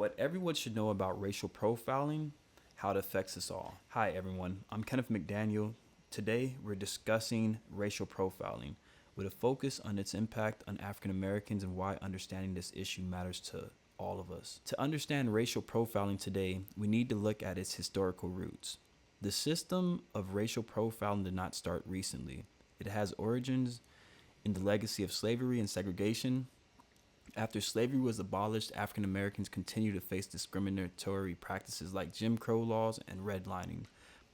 What everyone should know about racial profiling, how it affects us all. Hi, everyone. I'm Kenneth McDaniel. Today, we're discussing racial profiling with a focus on its impact on African Americans and why understanding this issue matters to all of us. To understand racial profiling today, we need to look at its historical roots. The system of racial profiling did not start recently. It has origins in the legacy of slavery and segregation. After slavery was abolished, African Americans continued to face discriminatory practices like Jim Crow laws and redlining.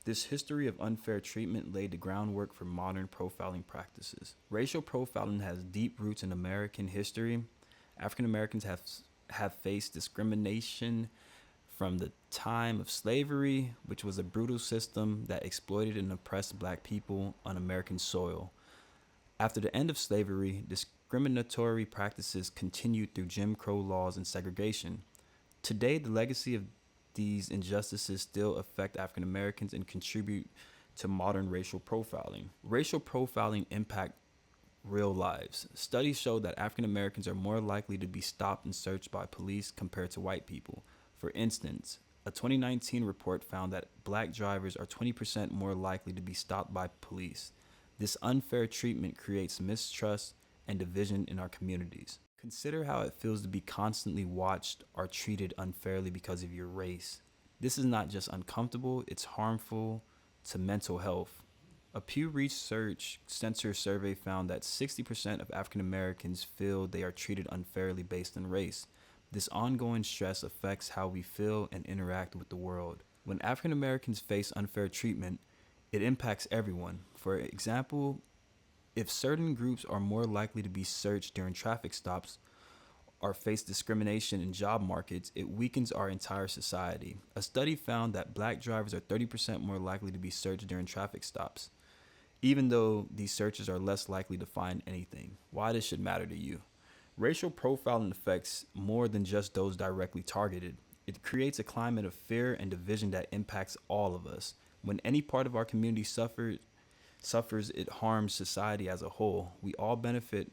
This history of unfair treatment laid the groundwork for modern profiling practices. Racial profiling has deep roots in American history. African Americans have faced discrimination from the time of slavery, which was a brutal system that exploited and oppressed black people on American soil. After the end of slavery, discriminatory practices continued through Jim Crow laws and segregation. Today, the legacy of these injustices still affect African Americans and contribute to modern racial profiling. Racial profiling impact real lives. Studies show that African Americans are more likely to be stopped and searched by police compared to white people. For instance, a 2019 report found that black drivers are 20% more likely to be stopped by police. This unfair treatment creates mistrust and division in our communities. Consider how it feels to be constantly watched or treated unfairly because of your race. This is not just uncomfortable, it's harmful to mental health. A Pew Research Center survey found that 60% of African Americans feel they are treated unfairly based on race. This ongoing stress affects how we feel and interact with the world. When African Americans face unfair treatment, it impacts everyone. For example, if certain groups are more likely to be searched during traffic stops or face discrimination in job markets, it weakens our entire society. A study found that black drivers are 30% more likely to be searched during traffic stops, even though these searches are less likely to find anything. Why this should matter to you? Racial profiling affects more than just those directly targeted. It creates a climate of fear and division that impacts all of us. When any part of our community suffers, it harms society as a whole. We all benefit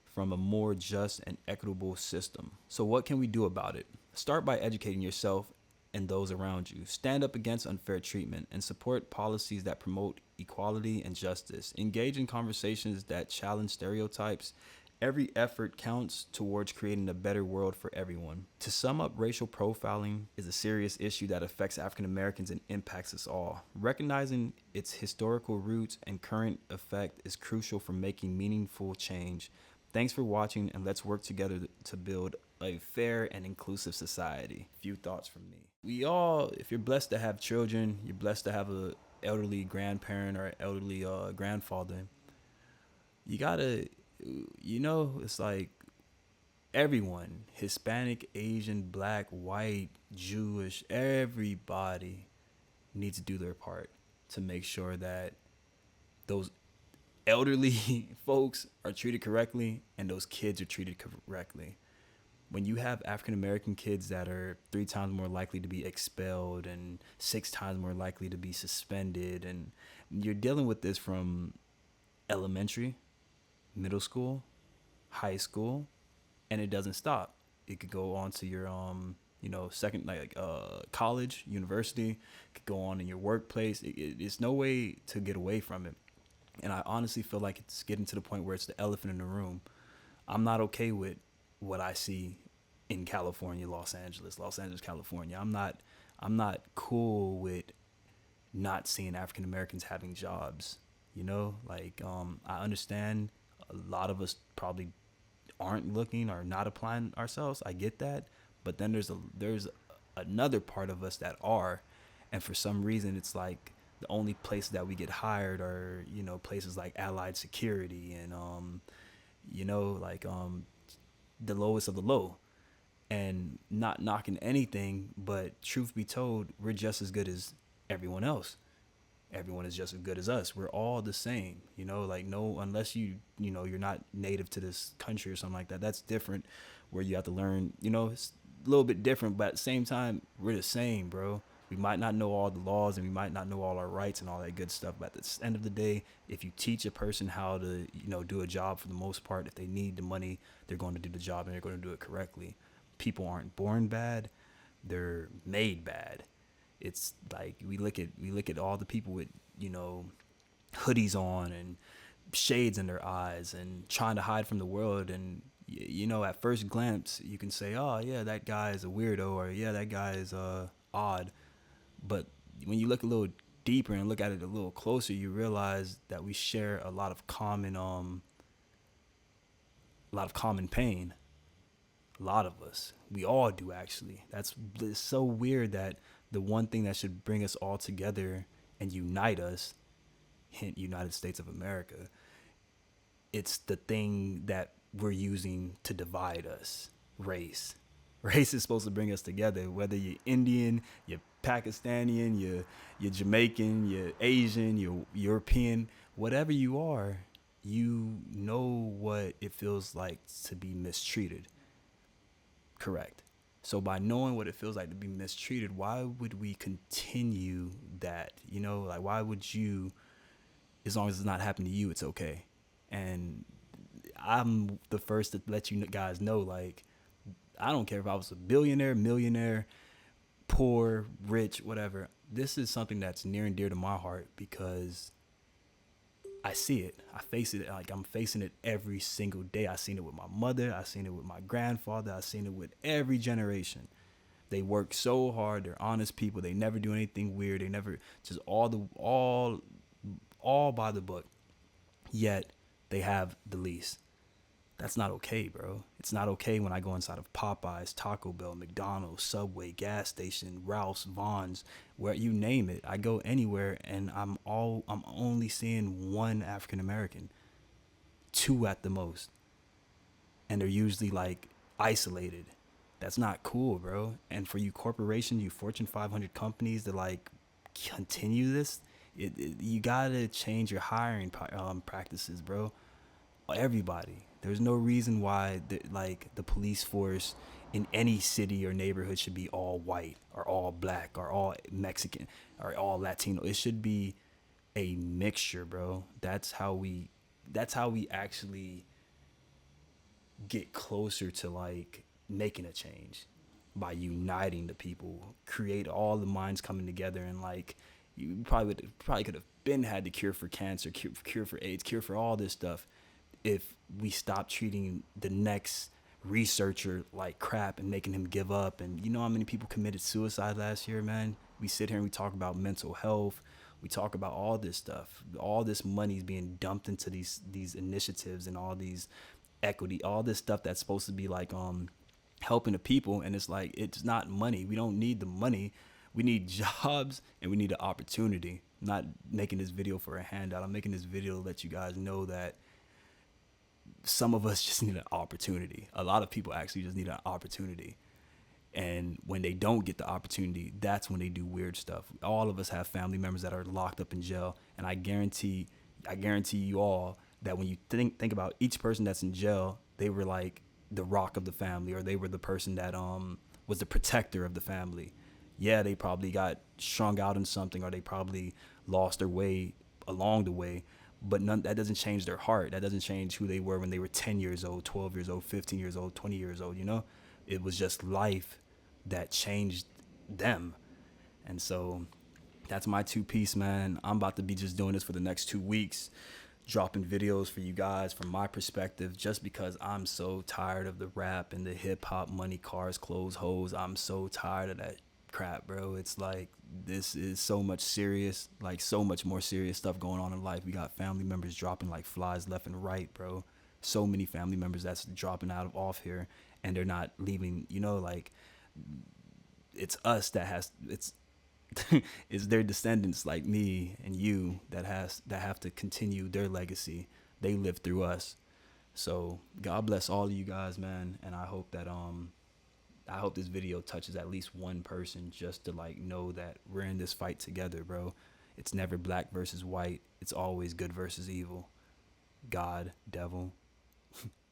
from a more just and equitable system. So what can we do about it? Start by educating yourself and those around you. Stand up against unfair treatment and support policies that promote equality and justice. Engage in conversations that challenge stereotypes. Every effort counts towards creating a better world for everyone. To sum up, racial profiling is a serious issue that affects African Americans and impacts us all. Recognizing its historical roots and current effect is crucial for making meaningful change. Thanks for watching, and let's work together to build a fair and inclusive society. Few thoughts from me. We all, if you're blessed to have children, you're blessed to have an elderly grandparent or elderly grandfather, you gotta, it's like everyone, Hispanic, Asian, black, white, Jewish, everybody needs to do their part to make sure that those elderly folks are treated correctly and those kids are treated correctly. When you have African American kids that are 3 times more likely to be expelled and 6 times more likely to be suspended, and you're dealing with this from elementary, middle school, high school, and it doesn't stop. It could go on to your second, college, university. It could go on in your workplace. It's no way to get away from it. And I honestly feel like it's getting to the point where it's the elephant in the room. I'm not okay with what I see in California, Los Angeles, California. I'm not cool with not seeing African Americans having jobs. I understand a lot of us probably aren't looking or not applying ourselves. I get that, but then there's another part of us that are, and for some reason it's like the only places that we get hired are places like Allied Security and the lowest of the low. And not knocking anything, but truth be told, we're just as good as everyone else. Everyone is just as good as us. We're all the same, no, unless you're not native to this country or something like that. That's different, where you have to learn, it's a little bit different, but at the same time, we're the same, bro. We might not know all the laws and we might not know all our rights and all that good stuff, but at the end of the day, if you teach a person how to, do a job, for the most part, if they need the money, they're going to do the job and they're going to do it correctly. People aren't born bad. they're made bad. It's like we look at all the people with, you know, hoodies on and shades in their eyes and trying to hide from the world. And you know, at first glance you can say, oh yeah, that guy is a weirdo, or yeah, that guy is odd. But when you look a little deeper and look at it a little closer, you realize that we share a lot of common pain. A lot of us, we all do, actually. That's It's so weird that the one thing that should bring us all together and unite us, hint United States of America, it's the thing that we're using to divide us. Race. Race is supposed to bring us together, whether you're Indian, you're Pakistani, you're Jamaican, you're Asian, you're European, whatever you are. You know what it feels like to be mistreated. Correct. So by knowing what it feels like to be mistreated, why would we continue that? You know, like, why would you, as long as it's not happening to you, it's okay. And I'm the first to let you guys know, like, I don't care if I was a billionaire, millionaire, poor, rich, whatever. This is something that's near and dear to my heart because I see it. I face it. Like, I'm facing it every single day. I seen it with my mother. I seen it with my grandfather. I seen it with every generation. They work so hard. They're honest people. They never do anything weird. They never just all by the book. Yet they have the least. That's not okay, bro. It's not okay when I go inside of Popeyes, Taco Bell, McDonald's, Subway, gas station, Ralph's, Vaughn's, where you name it. I go anywhere and I'm only seeing one African American, two at the most. And they're usually like isolated. That's not cool, bro. And for you corporations, you Fortune 500 companies that like continue this, you gotta change your hiring practices, bro. Everybody. There's no reason why the police force in any city or neighborhood should be all white or all black or all Mexican or all Latino. It should be a mixture, bro. That's how we actually get closer to like making a change, by uniting the people, create all the minds coming together. And like, you probably could have been had the cure for cancer, cure for AIDS, cure for all this stuff, if we stop treating the next researcher like crap and making him give up. And you know how many people committed suicide last year, man? We sit here and we talk about mental health. We talk about all this stuff. All this money is being dumped into these initiatives and all these equity, all this stuff that's supposed to be like helping the people. And it's like, it's not money. We don't need the money. We need jobs and we need an opportunity. I'm not making this video for a handout. I'm making this video to let you guys know that some of us just need an opportunity. A lot of people actually just need an opportunity. And when they don't get the opportunity, that's when they do weird stuff. All of us have family members that are locked up in jail. And I guarantee you all that when you think about each person that's in jail, they were like the rock of the family, or they were the person that was the protector of the family. Yeah, they probably got strung out in something, or they probably lost their way along the way. But that doesn't change their heart. That doesn't change who they were when they were 10 years old, 12 years old, 15 years old, 20 years old, you know? It was just life that changed them. And so that's my two piece, man. I'm about to be just doing this for the next 2 weeks, dropping videos for you guys from my perspective, just because I'm so tired of the rap and the hip hop, money, cars, clothes, hoes. I'm so tired of that crap, bro. It's like, this is so much serious, like so much more serious stuff going on in life. We got family members dropping like flies left and right, bro. So many family members that's dropping out of off here, and they're not leaving, you know, like, it's us that has, it's it's their descendants like me and you that have to continue their legacy. They lived through us. So God bless all of you guys, man. And I hope this video touches at least one person, just to like know that we're in this fight together, bro. It's never black versus white. It's always good versus evil. God, devil.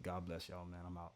God bless y'all, man. I'm out.